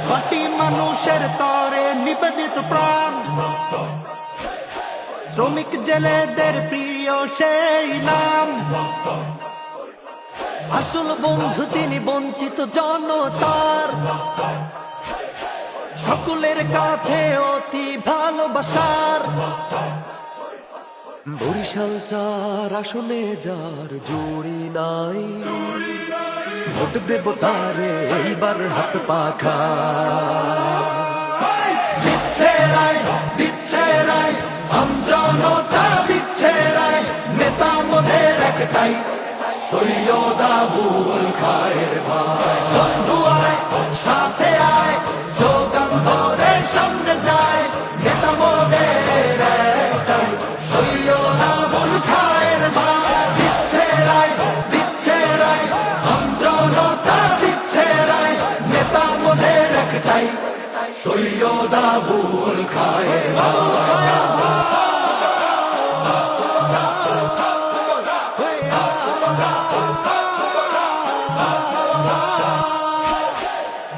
বাটি মানুষের তরে নিবেদিত প্রাণ, শ্রমিক জেলেদের প্রিয় সেই নাম। আসল বন্ধু তিনি বঞ্চিত জনতার, সকলের কাছে অতি ভালোবাসার। বরিশাল 4 আসনে যার জুড়ি নাই, ভোট দেব তারে এইবার হাত পাখা। দিচ্ছে রায়, দিচ্ছে রায়, আমজনতা দিচ্ছে রায়, নেতা মোদের একটাই, সৈয়দ আবুল খায়ের ভাই। বন্ধু আয়, সাথে আয়, স্লোগান ধরে সামনে যায়, নেতা মোদের একটাই, সৈয়দ আবুল খায়ের ভাই। দিচ্ছে রায়, দিচ্ছে রায়, আমজনতা দিচ্ছে রায়, নেতা মোদের একটাই, সৈয়দ আবুল খায়ের ভাই।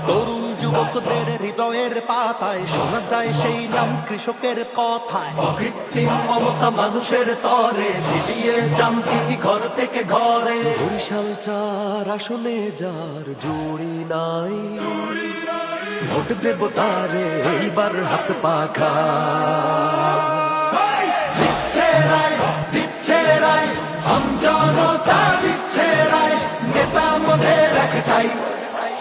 তরুণ যুবকদের হৃদয়ের পাতায় শোনা যায় সেই নাম কৃষকের কথায়। অকৃত্রিম মমতা মানুষের তরে দিলিয়ে জানতি ঘর থেকে ঘরে। বরিশাল 4 আসনে যার জুড়ি নাই, ভোট দেব তারে এইবার হাত পাখা। দিচ্ছে রায়, দিচ্ছে রায়, আমজনতা দিচ্ছে রায়, নেতা মোদের একটাই,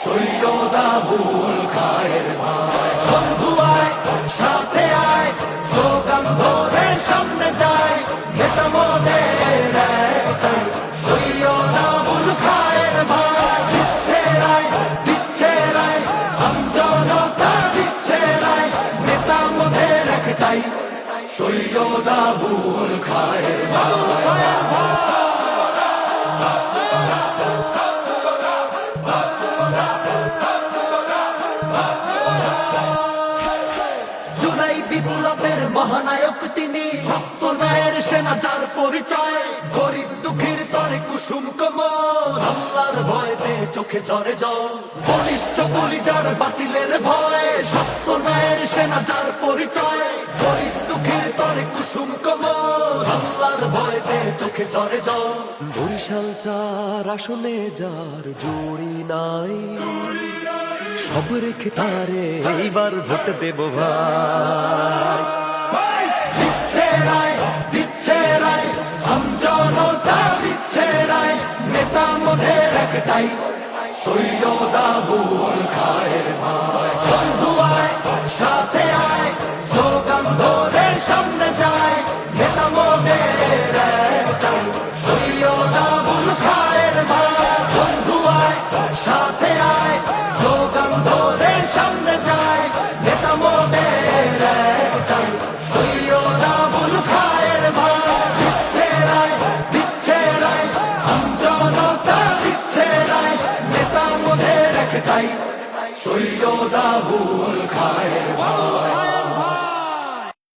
সৈয়দ আবুল খায়ের ভাই। বন্ধু আয়, সাথে আয়, স্লোগান ধরে সামনে যায়, নেতা মোদের একটাই, সৈয়দ আবুল খায়ের ভাই। দিচ্ছে রায়, দিচ্ছে রায়, আমজনতা দিচ্ছে রায়, নেতা মোদের একটাই, সৈয়দ আবুল খায়ের ভাই। জুলাই বিপ্লবের মহানায়ক তিনি, সত্য ন্যায়ের সেনা যার পরিচয়, গরিব দুঃখীর তরে কুসুম কোমল, আল্লাহর ভয়তে চোখে ঝরে জল, বলিষ্ঠ বলি যার বাতিলের ভয়, সত্য ন্যায়ের সেনা যার পরিচয়, গরিব দুঃখীর তরে কুসুম কোমল, আল্লাহর ভয়তে চোখে ঝরে জল। বরিশাল 4 আসনে যার জুড়ি নাই, সব রেখে তারে এইবার ভোট দেব ভাই। দিচ্ছে রায়, দিচ্ছে রায়, আমজনতা দিচ্ছে রায়, নেতা মোদের একটাই, সৈয়দ আবুল খায়ের ভাই।